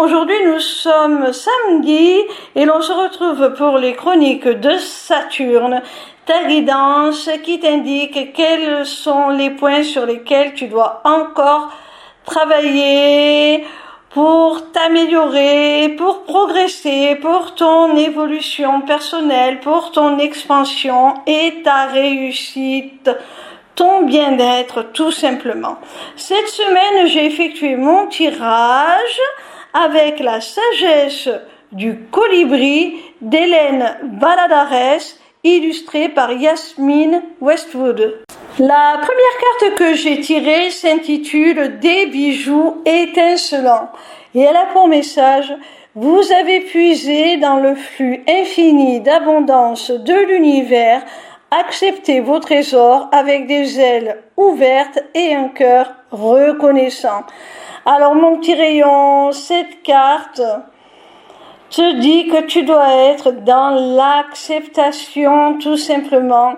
Aujourd'hui nous sommes samedi et l'on se retrouve pour les chroniques de Saturne, ta guidance qui t'indique quels sont les points sur lesquels tu dois encore travailler pour t'améliorer, pour progresser, pour ton évolution personnelle, pour ton expansion et ta réussite, ton bien-être tout simplement. Cette semaine, j'ai effectué mon tirage avec la sagesse du colibri d'Hélène Valladares, illustrée par Yasmine Westwood. La première carte que j'ai tirée s'intitule Des bijoux étincelants et elle a pour message: vous avez puisé dans le flux infini d'abondance de l'univers, acceptez vos trésors avec des ailes ouvertes et un cœur reconnaissant. Alors mon petit rayon, cette carte te dit que tu dois être dans l'acceptation tout simplement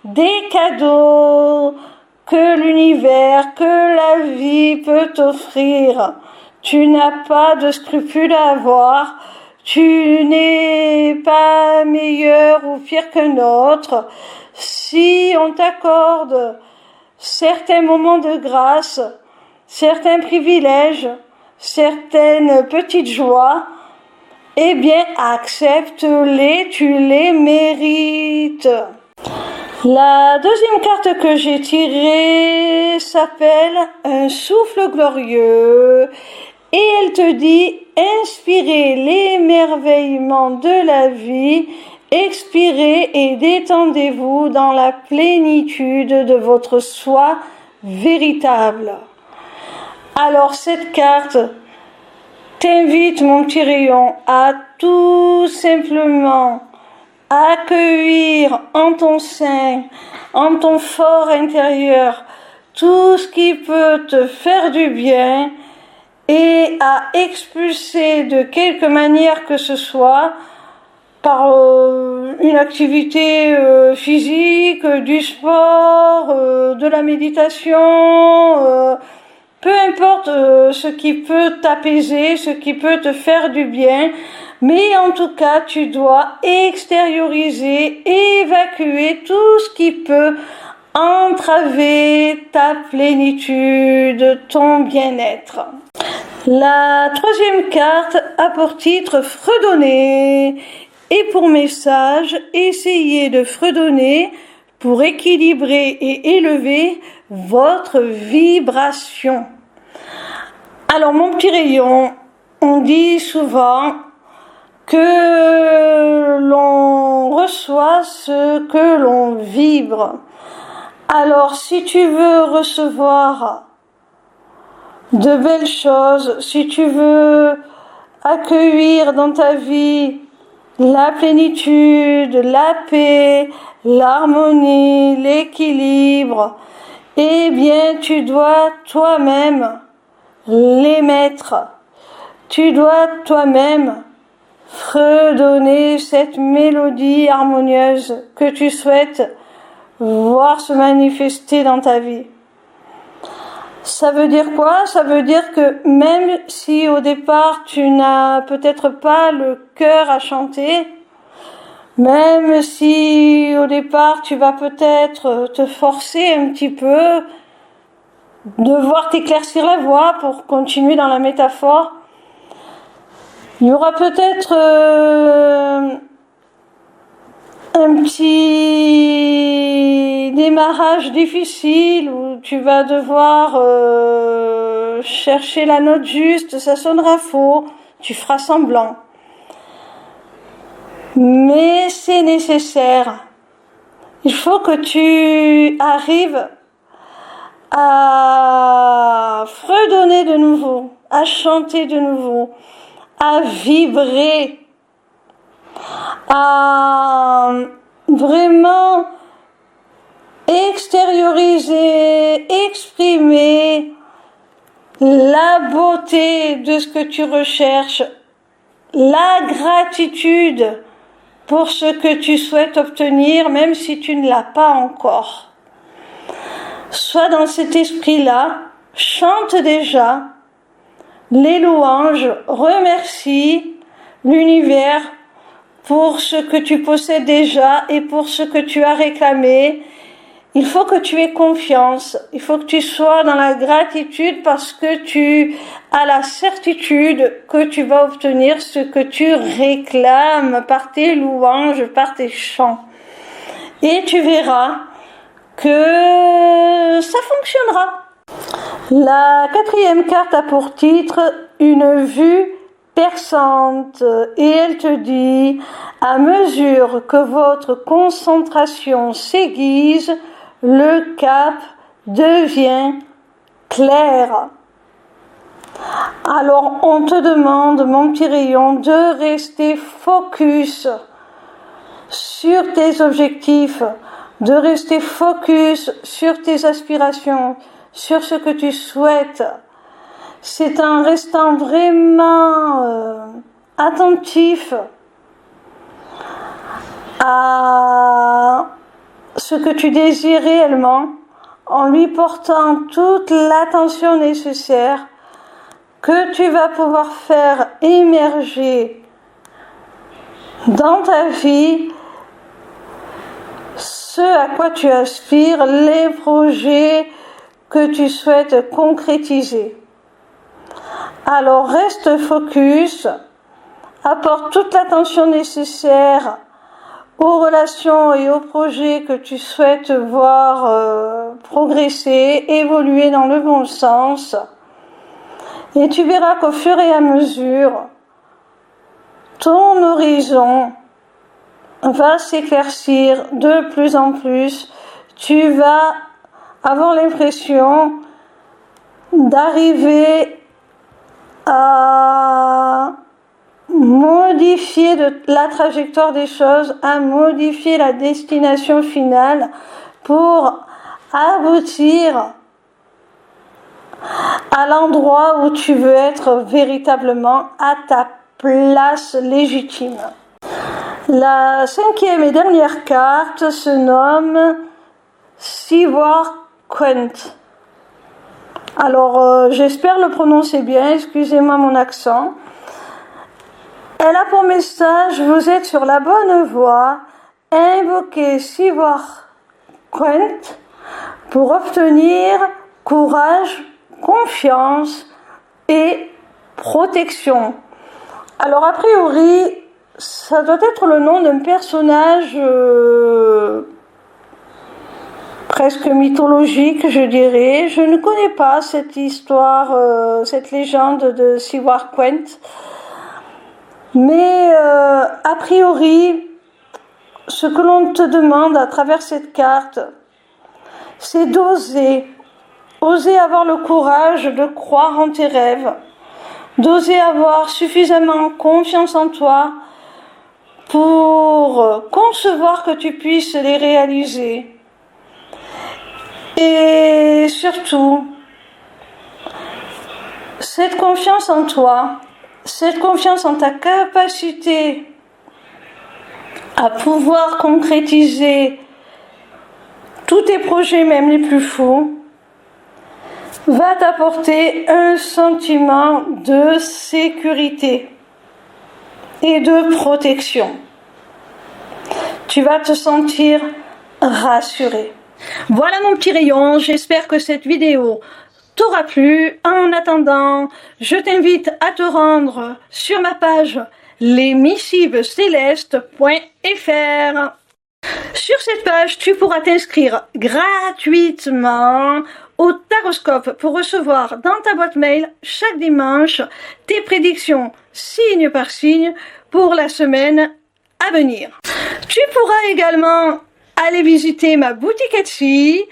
des cadeaux que l'univers, que la vie peut t'offrir. Tu n'as pas de scrupules à avoir, tu n'es pas meilleur ou pire qu'un autre. Si on t'accorde certains moments de grâce, certains privilèges, certaines petites joies, eh bien accepte-les, tu les mérites. La deuxième carte que j'ai tirée s'appelle Un souffle glorieux et elle te dit: inspirez l'émerveillement de la vie, expirez et détendez-vous dans la plénitude de votre soi véritable. Alors cette carte t'invite, mon petit rayon, à tout simplement accueillir en ton sein, en ton fort intérieur, tout ce qui peut te faire du bien et à expulser de quelque manière que ce soit, par une activité physique, du sport, de la méditation, peu importe ce qui peut t'apaiser, ce qui peut te faire du bien, mais en tout cas, tu dois extérioriser, évacuer tout ce qui peut entraver ta plénitude, ton bien-être. La troisième carte a pour titre Fredonner et pour message: essayez de fredonner pour équilibrer et élever votre vibration. Alors mon petit rayon, on dit souvent que l'on reçoit ce que l'on vibre. Alors si tu veux recevoir de belles choses, si tu veux accueillir dans ta vie la plénitude, la paix, l'harmonie, l'équilibre, eh bien tu dois toi-même l'émettre. Tu dois toi-même fredonner cette mélodie harmonieuse que tu souhaites voir se manifester dans ta vie. Ça veut dire quoi? Ça veut dire que même si au départ tu n'as peut-être pas le cœur à chanter, même si au départ tu vas peut-être te forcer un petit peu, devoir t'éclaircir la voix pour continuer dans la métaphore, il y aura peut-être un petit démarrage difficile où tu vas devoir chercher la note juste, ça sonnera faux, tu feras semblant. Mais c'est nécessaire. Il faut que tu arrives à fredonner de nouveau, à chanter de nouveau, à vibrer, à vraiment extérioriser, exprimer la beauté de ce que tu recherches, la gratitude pour ce que tu souhaites obtenir, même si tu ne l'as pas encore. Sois dans cet esprit-là, chante déjà, les louanges, remercie l'univers pour ce que tu possèdes déjà et pour ce que tu as réclamé. Il faut que tu aies confiance, il faut que tu sois dans la gratitude parce que tu as la certitude que tu vas obtenir ce que tu réclames par tes louanges, par tes chants. Et tu verras que ça fonctionnera. La 4e carte a pour titre une vue perçante et elle te dit à mesure que votre concentration s'aiguise, le cap devient clair. Alors on te demande, mon petit rayon, de rester focus sur tes objectifs, de rester focus sur tes aspirations, sur ce que tu souhaites. C'est en restant vraiment attentif à ce que tu désires réellement, en lui portant toute l'attention nécessaire, que tu vas pouvoir faire émerger dans ta vie ce à quoi tu aspires, les projets que tu souhaites concrétiser. Alors reste focus, apporte toute l'attention nécessaire aux relations et aux projets que tu souhaites voir progresser, évoluer dans le bon sens. Et tu verras qu'au fur et à mesure, ton horizon va s'éclaircir de plus en plus. Tu vas avoir l'impression d'arriver à modifier la trajectoire des choses, à modifier la destination finale pour aboutir à l'endroit où tu veux être véritablement à ta place légitime. La 5e et dernière carte se nomme Siwar Quent. Alors, j'espère le prononcer bien, excusez-moi mon accent. Elle a pour message, vous êtes sur la bonne voie, invoquez Siwar Quent pour obtenir courage, confiance et protection. Alors, a priori, ça doit être le nom d'un personnage presque mythologique, je dirais. Je ne connais pas cette histoire, cette légende de Siwar Quent. Mais a priori, ce que l'on te demande à travers cette carte, c'est d'oser avoir le courage de croire en tes rêves, d'oser avoir suffisamment confiance en toi pour concevoir que tu puisses les réaliser. Et surtout, cette confiance en toi, cette confiance en ta capacité à pouvoir concrétiser tous tes projets, même les plus fous, va t'apporter un sentiment de sécurité et de protection. Tu vas te sentir rassuré. Voilà mon petit rayon, j'espère que cette vidéo t'aura plu. En attendant, je t'invite à te rendre sur ma page lesmissivescélestes.fr. Sur cette page, tu pourras t'inscrire gratuitement au Taroscope pour recevoir dans ta boîte mail chaque dimanche tes prédictions signe par signe pour la semaine à venir. Tu pourras également aller visiter ma boutique Etsy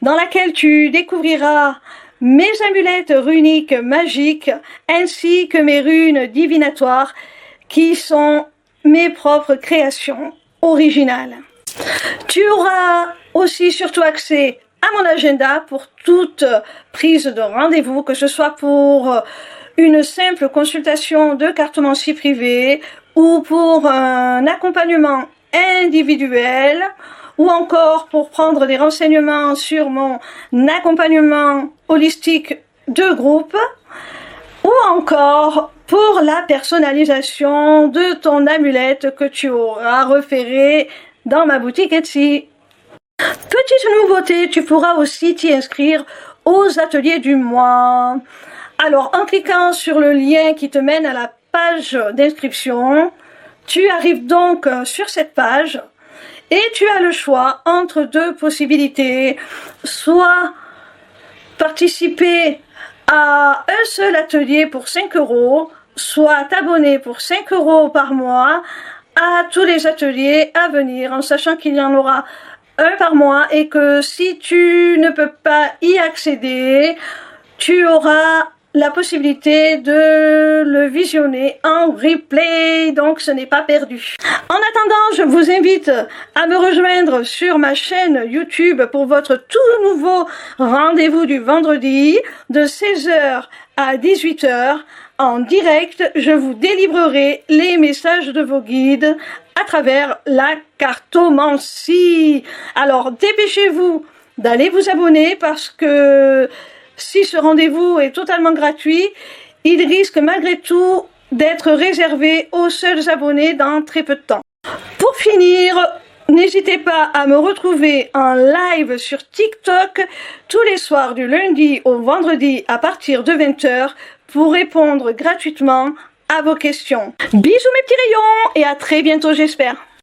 dans laquelle tu découvriras mes amulettes runiques magiques ainsi que mes runes divinatoires qui sont mes propres créations originales. Tu auras aussi surtout accès à mon agenda pour toute prise de rendez-vous, que ce soit pour une simple consultation de cartomancie privée ou pour un accompagnement individuel ou encore pour prendre des renseignements sur mon accompagnement holistique de groupe. ou encore pour la personnalisation de ton amulette que tu auras repérée dans ma boutique Etsy. Petite nouveauté, tu pourras aussi t'y inscrire aux ateliers du mois. Alors, en cliquant sur le lien qui te mène à la page d'inscription, tu arrives donc sur cette page et tu as le choix entre deux possibilités. Soit participer à un seul atelier pour 5 €, soit t'abonner pour 5 € par mois à tous les ateliers à venir, en sachant qu'il y en aura un par mois et que si tu ne peux pas y accéder, tu auras la possibilité de le visionner en replay, donc ce n'est pas perdu. En attendant, je vous invite à me rejoindre sur ma chaîne YouTube pour votre tout nouveau rendez-vous du vendredi de 16 h à 18 h. En direct, je vous délivrerai les messages de vos guides à travers la cartomancie. Alors, dépêchez-vous d'aller vous abonner parce que si ce rendez-vous est totalement gratuit, il risque malgré tout d'être réservé aux seuls abonnés dans très peu de temps. Pour finir, n'hésitez pas à me retrouver en live sur TikTok tous les soirs du lundi au vendredi à partir de 20 h pour répondre gratuitement à vos questions. Bisous mes petits rayons et à très bientôt j'espère.